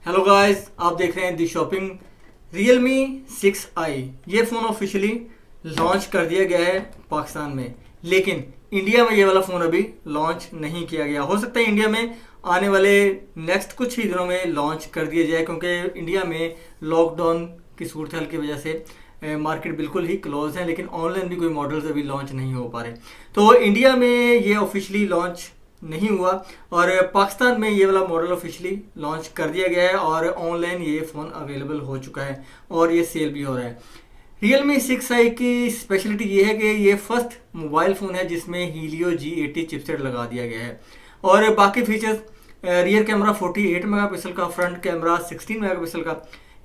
Hello guys, आप देख रहे हैं दी शॉपिंग। Realme 6i ये फ़ोन ऑफिशियली लॉन्च कर दिया गया है पाकिस्तान में, लेकिन इंडिया में ये वाला फ़ोन अभी लॉन्च नहीं किया गया। हो सकता है इंडिया में आने वाले नेक्स्ट कुछ ही दिनों में लॉन्च कर दिया जाए, क्योंकि इंडिया में लॉकडाउन की सूरत हाल की वजह से मार्केट बिल्कुल ही क्लोज है, लेकिन ऑनलाइन भी कोई मॉडल्स अभी लॉन्च नहीं हो पा रहे। तो इंडिया में ये ऑफिशियली लॉन्च नहीं हुआ और पाकिस्तान में ये वाला मॉडल ऑफिशियली लॉन्च कर दिया गया है और ऑनलाइन ये फ़ोन अवेलेबल हो चुका है और ये सेल भी हो रहा है। Realme 6i की स्पेशलिटी ये है कि ये फर्स्ट मोबाइल फ़ोन है जिसमें Hellio G80 चिपसेट लगा दिया गया है और बाकी फीचर्स रियर कैमरा 48 मेगापिक्सल का, फ्रंट कैमरा 16 मेगापिक्सल का,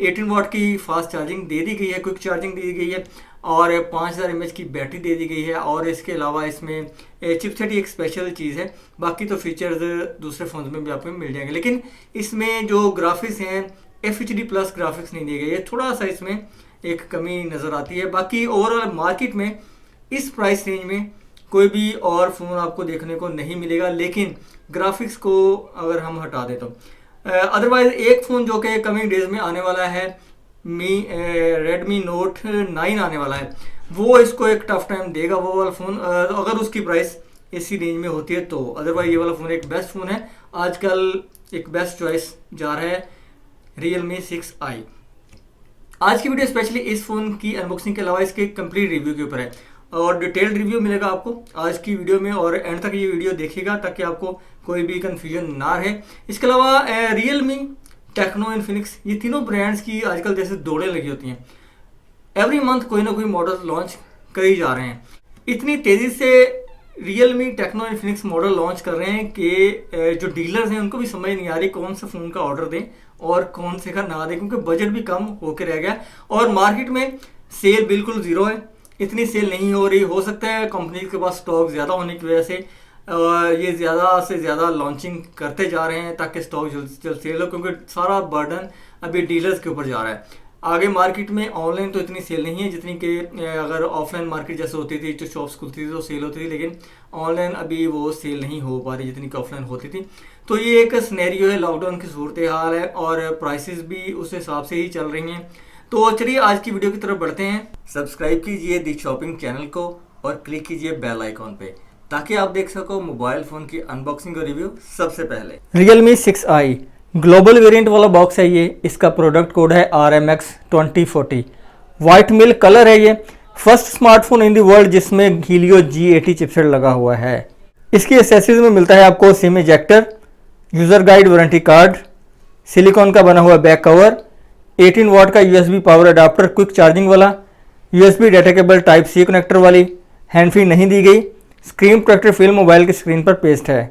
18 वाट की फास्ट चार्जिंग दे दी गई है, क्विक चार्जिंग दे दी गई है और 5000 mAh की बैटरी दे दी गई है। और इसके अलावा इसमें चिपसेट ही एक स्पेशल चीज़ है, बाकी तो फीचर्स दूसरे फ़ोन में भी आपको मिल जाएंगे। लेकिन इसमें जो ग्राफिक्स हैं FHD प्लस ग्राफिक्स नहीं दिए गए, ये थोड़ा सा इसमें एक कमी नज़र आती है। बाकी ओवरऑल मार्केट में इस प्राइस रेंज में कोई भी और फ़ोन आपको देखने को नहीं मिलेगा, लेकिन ग्राफिक्स को अगर हम हटा दें तो अदरवाइज एक फ़ोन जो कि कमिंग डेज में आने वाला है, Redmi Note 9 आने वाला है, वो इसको एक टफ टाइम देगा वो वाला फ़ोन, अगर उसकी प्राइस इसी रेंज में होती है तो। अदरवाइज ये वाला फ़ोन एक बेस्ट फ़ोन है, आजकल एक बेस्ट चॉइस जा रहा है Realme 6i। आज की वीडियो स्पेशली इस फ़ोन की अनबॉक्सिंग के अलावा इसके कंप्लीट रिव्यू के ऊपर है और डिटेल्ड रिव्यू मिलेगा आपको आज की वीडियो में, और एंड तक ये वीडियो देखिएगा ताकि आपको कोई भी कंफ्यूजन ना रहे। इसके अलावा Realme, टेक्नो, इन्फिनिक्स, ये तीनों ब्रांड्स की आजकल जैसे दौड़ें लगी होती हैं, एवरी मंथ कोई ना कोई मॉडल लॉन्च कर ही जा रहे हैं। इतनी तेज़ी से Realme, Tecno, Infinix model launch कर रहे हैं कि जो डीलर्स हैं उनको भी समझ नहीं आ रही कौन सा फ़ोन का ऑर्डर दें और कौन से का ना दें, क्योंकि बजट भी कम होकर रह गया और मार्केट में सेल बिल्कुल ज़ीरो है, इतनी सेल नहीं हो रही। हो सकता है कंपनी के पास स्टॉक ज़्यादा होने की वजह से ये ज़्यादा से ज़्यादा लॉन्चिंग करते जा रहे हैं ताकि स्टॉक जल्द से जल्द सेल हो, क्योंकि सारा बर्डन अभी डीलर्स के ऊपर जा रहा है। आगे मार्केट में ऑनलाइन तो इतनी सेल नहीं है जितनी कि अगर ऑफलाइन मार्केट जैसे होती थी, जो शॉप्स खुलती थी तो सेल होती थी, लेकिन ऑनलाइन अभी वो सेल नहीं हो पा रही जितनी कि ऑफलाइन होती थी। तो ये एक सिनेरियो है, लॉकडाउन की सूरत हाल है और प्राइसेस भी उस हिसाब से ही चल रही हैं। तो चलिए आज की वीडियो की तरफ बढ़ते हैं। सब्सक्राइब कीजिए दी शॉपिंग चैनल को और क्लिक कीजिए बेल आइकॉन पे ताकि आप देख सको मोबाइल फ़ोन की अनबॉक्सिंग और रिव्यू सबसे पहले। Realme 6i ग्लोबल वेरिएंट वाला बॉक्स है ये, इसका प्रोडक्ट कोड है RMX 2040। वाइट मिल्क कलर है ये, first smartphone in the world जिसमें Hellio G80 चिपसेट लगा हुआ है। इसकी एक्सेसरीज में मिलता है आपको SIM ejector, user guide, warranty card, silicon का बना हुआ बैक कवर, 18 वाट का USB power adapter quick charging वाला, USB datacable type C connector वाली, हैंडफ्री नहीं दी गई, स्क्रीन प्रोटेक्टर फिल्म मोबाइल की स्क्रीन पर पेस्ट है।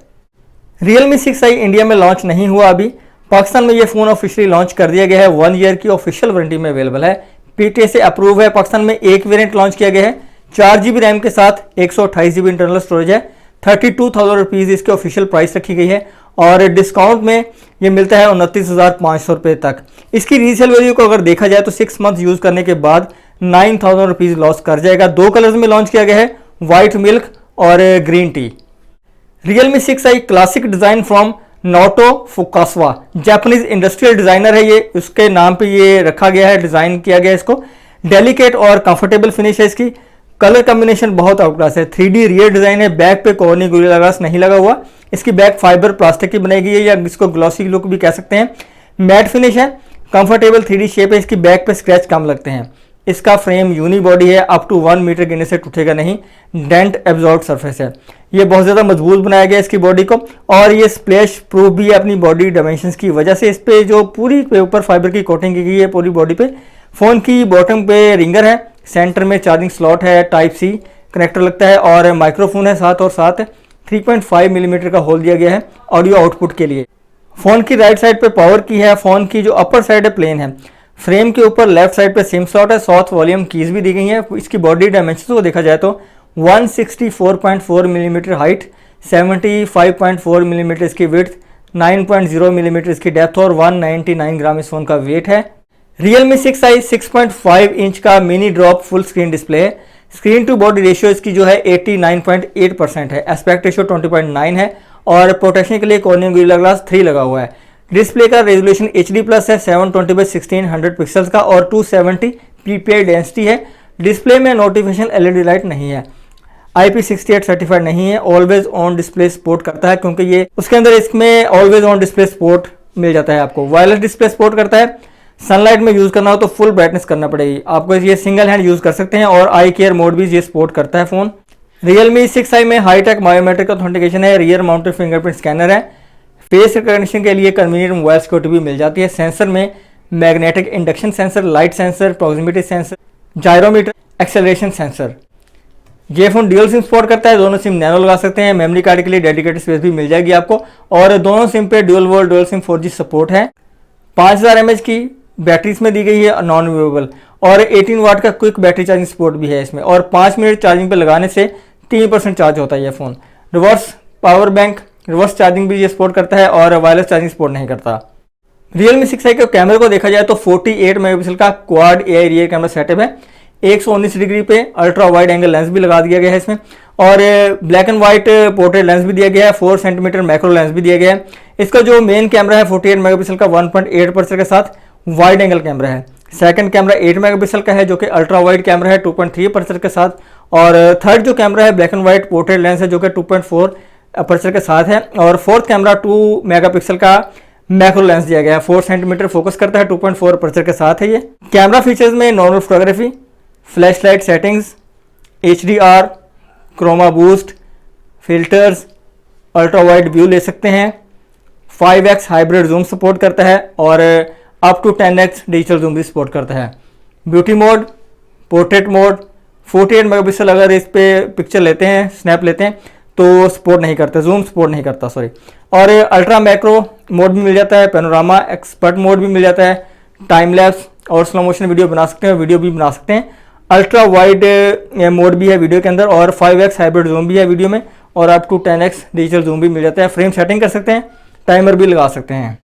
Realme 6i इंडिया में लॉन्च नहीं हुआ अभी, पाकिस्तान में ये फ़ोन ऑफिशियली लॉन्च कर दिया गया है, 1 ईयर की ऑफिशियल वारंटी में अवेलेबल है, PTA से अप्रूव है। पाकिस्तान में एक वेरिएंट लॉन्च किया गया है, 4 GB रैम के साथ 128 GB इंटरनल स्टोरेज है, 32,000 रुपीज़ इसकी ऑफिशियल प्राइस रखी गई है और डिस्काउंट में ये मिलता है 29,500 रुपये तक। इसकी रीसेल वैल्यू को अगर देखा जाए तो 6 मंथ यूज़ करने के बाद 9,000 रुपीज़ लॉस कर जाएगा। 2 कलर्स में लॉन्च किया गया है, वाइट मिल्क और green tea. Realme 6i classic design from Naoto Fukasawa, Japanese industrial designer है ये, उसके नाम पे ये रखा गया है, डिज़ाइन किया गया है इसको। डेलिकेट और कंफर्टेबल फिनिश है इसकी, कलर कॉम्बिनेशन बहुत आउट क्लास है, 3D रियर डिज़ाइन है, बैक पे कोई गोरिल्ला ग्लास नहीं लगा हुआ। इसकी बैक फाइबर प्लास्टिक की बनाई गई है या इसको ग्लॉसी लुक भी कह सकते हैं। मैट फिनिश है, कंफर्टेबल 3D शेप है, इसकी बैक पे स्क्रैच कम लगते हैं। इसका फ्रेम यूनी बॉडी है, अप टू 1 मीटर गिरने से टूटेगा नहीं, डेंट एब्जॉर्ब सरफेस है, ये बहुत ज़्यादा मजबूत बनाया गया इसकी बॉडी को और ये स्प्लैश प्रूफ भी है अपनी बॉडी डायमेंशंस की वजह से। इस पे जो पूरी ऊपर फाइबर की कोटिंग की गई है पूरी बॉडी पे। फ़ोन की बॉटम पे रिंगर है, सेंटर में चार्जिंग स्लॉट है, टाइप C कनेक्टर लगता है और माइक्रोफोन है साथ, और साथ 3.5 मिलीमीटर का होल दिया गया है ऑडियो आउटपुट के लिए। फ़ोन की राइट साइड पे पावर की है, फ़ोन की जो अपर साइड है प्लेन है, फ्रेम के ऊपर लेफ्ट साइड पे सिम स्लॉट है, साथ वॉल्यूम कीज भी दी गई है। इसकी बॉडी डायमेंशन को देखा जाए तो 164.4 मिलीमीटर हाइट, 75.4 मिलीमीटर इसकी विड्थ, 9.0 मिलीमीटर इसकी डेप्थ और 199 ग्राम इस फोन का वेट है। Realme 6i 6.5 इंच का mini drop full screen display है। स्क्रीन टू बॉडी रेशियो इसकी जो है 89.8% है, एस्पेक्ट रेशियो 20.9 है और प्रोटेक्शन के लिए कॉर्निंग गोरिल्ला ग्लास 3 लगा हुआ है। डिस्प्ले का रेजोल्यूशन HD प्लस है 720x1600 पिक्सल्स का और 270 ppi डेंसिटी है। डिस्प्ले में नोटिफिकेशन LED लाइट नहीं है, IP68 सर्टिफाइड नहीं है, ऑलवेज ऑन डिस्प्ले सपोर्ट करता है क्योंकि ये उसके अंदर इसमें ऑलवेज ऑन डिस्प्ले सपोर्ट मिल जाता है आपको। वायरलेस डिस्प्ले सपोर्ट करता है। सनलाइट में यूज करना हो तो फुल ब्राइटनेस करना पड़ेगी आपको, ये सिंगल हैंड यूज कर सकते हैं और आई केयर मोड भी ये सपोर्ट करता है फोन। Realme 6i में हाईटेक बायोमेट्रिक ऑथेंटिकेशन है, रियर माउंटेड फिंगरप्रिंट स्कैनर है, फेस रिकॉग्निशन के लिए कन्वीनियंट मोबाइल सिक्योरिटी भी मिल जाती है। सेंसर में magnetic induction sensor, light sensor, proximity sensor, gyrometer, acceleration sensor. ये फोन ड्यूल सिम सपोर्ट करता है, दोनों सिम नैनो लगा सकते हैं। मेमोरी कार्ड के लिए डेडिकेटेड स्पेस भी मिल जाएगी आपको और दोनों सिम पे dual volt dual SIM 4G support है। 5000 mAh की बैटरी इसमें दी गई है नॉन रिमूवेबल और 18 वाट का क्विक बैटरी चार्जिंग सपोर्ट भी है इसमें और 5 मिनट चार्जिंग पे लगाने से 3% चार्ज होता है ये phone. Reverse power bank, reverse charging भी ये सपोर्ट करता है और वायरलेस चार्जिंग सपोर्ट नहीं करता। Realme 6i के कैमरे को देखा जाए तो 48 मेगापिक्सल का quad AI rear camera setup है। 119 डिग्री पे अल्ट्रा वाइड एंगल लेंस भी लगा दिया गया है इसमें और black and white portrait lens भी दिया गया है, 4 सेंटीमीटर मैक्रो लेंस भी दिया गया है। इसका जो मेन कैमरा है 48 मेगापिक्सल का 1.8% के साथ वाइड एंगल कैमरा है। सेकंड कैमरा 8 मेगापिक्सल का है जो कि अल्ट्रा वाइड कैमरा है 2.3% के साथ और थर्ड जो कैमरा है black and white portrait lens है जो कि 2.4% के साथ है और फोर्थ कैमरा 2 मेगापिक्सल का मैक्रो लेंस दिया गया है, 4 सेंटीमीटर फोकस करता है, 2.4% के साथ है ये। कैमरा फीचर्स में normal photography, flash light settings, HDR, chroma boost, filters, ultra wide view ले सकते हैं, 5x हाइब्रिड जूम सपोर्ट करता है और up to 10x digital zoom भी सपोर्ट करता है। Beauty mode, portrait mode, 48 megapixel अगर इस पे पिक्चर लेते हैं, स्नैप लेते हैं तो सपोर्ट नहीं करता, जूम सपोर्ट नहीं करता सॉरी। और अल्ट्रा मैक्रो मोड भी मिल जाता है, पैनोरामा एक्सपर्ट मोड भी मिल जाता है, टाइम लैप्स और स्लो मोशन वीडियो बना सकते हैं, वीडियो भी बना सकते हैं। अल्ट्रा वाइड मोड भी है वीडियो के अंदर और 5x हाइब्रिड जूम भी है वीडियो में और up to 10x digital zoom भी मिल जाता है। फ्रेम सेटिंग कर सकते हैं, टाइमर भी लगा सकते हैं।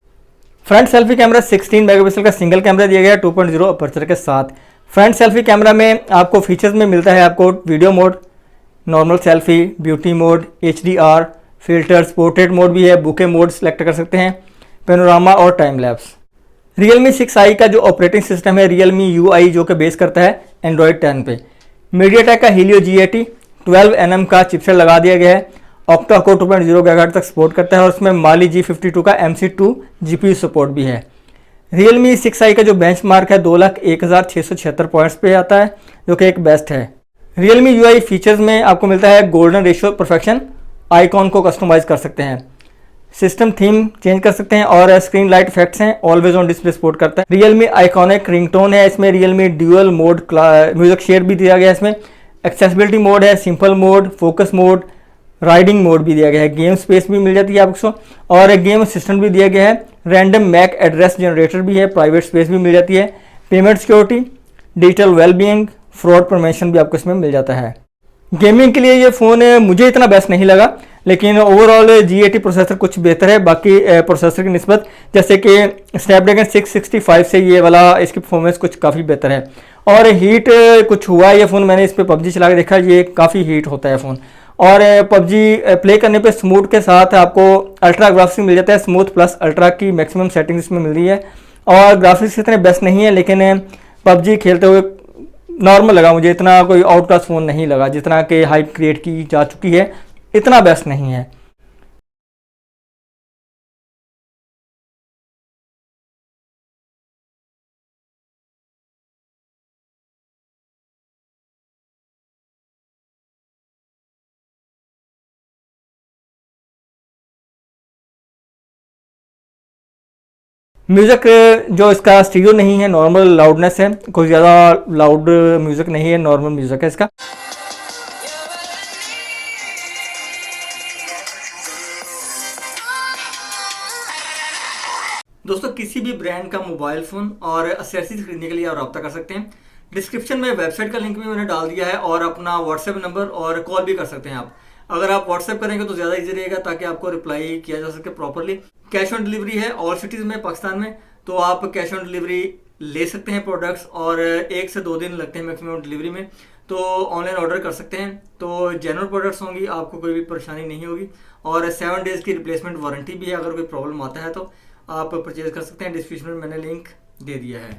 फ्रंट सेल्फी कैमरा 16 मेगापिक्सल का सिंगल कैमरा दिया गया है 2.0 अपर्चर के साथ। फ्रंट सेल्फी कैमरा में आपको फीचर्स में मिलता है आपको video mode, normal selfie, beauty mode, HDR, filters, portrait mode भी है, बुके मोड सेलेक्ट कर सकते हैं, पैनोरामा और टाइम लैप्स। Realme 6i का जो ऑपरेटिंग सिस्टम है Realme UI जो कि बेस करता है Android 10 पे। मीडियाटेक का Hellio G80 12nm का चिपसेट लगा दिया गया है, ऑक्टा कोर 2.0 GHz तक सपोर्ट करता है और उसमें Mali G52 का MC2 GPU सपोर्ट भी है। Realme 6i का जो बेंचमार्क है 2,01,676 पॉइंट्स पे आता है जो कि एक बेस्ट है। Realme UI फीचर्स में आपको मिलता है गोल्डन रेशियो परफेक्शन, आइकॉन को कस्टमाइज कर सकते हैं, सिस्टम थीम चेंज कर सकते हैं और स्क्रीन लाइट इफेक्ट्स हैं, ऑलवेज ऑन डिस्प्ले सपोर्ट करता है। Realme आइकॉनिक रिंगटोन है इसमें, Realme dual mode music share भी दिया गया है इसमें, एक्सेसिबिलिटी मोड है, simple mode, focus mode, riding mode भी दिया गया है, गेम स्पेस भी मिल जाती है आपको और गेम असिस्टेंट भी दिया गया है, रैंडम मैक एड्रेस जनरेटर भी है, प्राइवेट स्पेस भी मिल जाती है, payment security, digital wellbeing, fraud prevention भी आपको इसमें मिल जाता है। गेमिंग के लिए ये फ़ोन मुझे इतना बेस्ट नहीं लगा लेकिन ओवरऑल G80 प्रोसेसर कुछ बेहतर है बाकी प्रोसेसर की निस्बत, जैसे कि स्नैपड्रैगन 665 से ये वाला इसकी परफॉर्मेंस कुछ काफ़ी बेहतर है। और हीट कुछ हुआ है ये फ़ोन, मैंने इस पर PUBG चला के देखा, ये काफ़ी हीट होता है फ़ोन और PUBG प्ले करने पे स्मूथ के साथ आपको अल्ट्रा ग्राफिक्स मिल जाता है, स्मूथ प्लस अल्ट्रा की मैक्सिमम सेटिंग्स इसमें मिल रही है और ग्राफिक्स इतने बेस्ट नहीं है लेकिन PUBG खेलते हुए नॉर्मल लगा मुझे, इतना कोई आउट क्लास फ़ोन नहीं लगा, जितना कि हाइप क्रिएट की जा चुकी है इतना बेस्ट नहीं है। म्यूज़िक जो इसका स्टीरियो नहीं है, नॉर्मल लाउडनेस है, कोई ज़्यादा लाउड म्यूज़िक नहीं है, नॉर्मल म्यूज़िक है इसका। दोस्तों किसी भी ब्रांड का मोबाइल फ़ोन और एक्सेसरीज खरीदने के लिए आप रब्ता कर सकते हैं। डिस्क्रिप्शन में वेबसाइट का लिंक भी मैंने डाल दिया है और अपना व्हाट्सएप नंबर और कॉल भी कर सकते हैं आप। अगर आप व्हाट्सएप करेंगे तो ज़्यादा इजी रहेगा ताकि आपको रिप्लाई किया जा सके प्रॉपरली। कैश ऑन डिलीवरी है ऑल सिटीज़ में पाकिस्तान में, तो आप कैश ऑन डिलीवरी ले सकते हैं प्रोडक्ट्स और 1 से 2 दिन लगते हैं मैक्सिमम डिलीवरी में, तो ऑनलाइन ऑर्डर कर सकते हैं। तो जेन्युइन प्रोडक्ट्स होंगी, आपको कोई भी परेशानी नहीं होगी और 7 डेज़ की रिप्लेसमेंट वारंटी भी है अगर कोई प्रॉब्लम आता है तो। आप परचेज कर सकते हैं। डिस्क्रिप्शन में मैंने लिंक दे दिया है।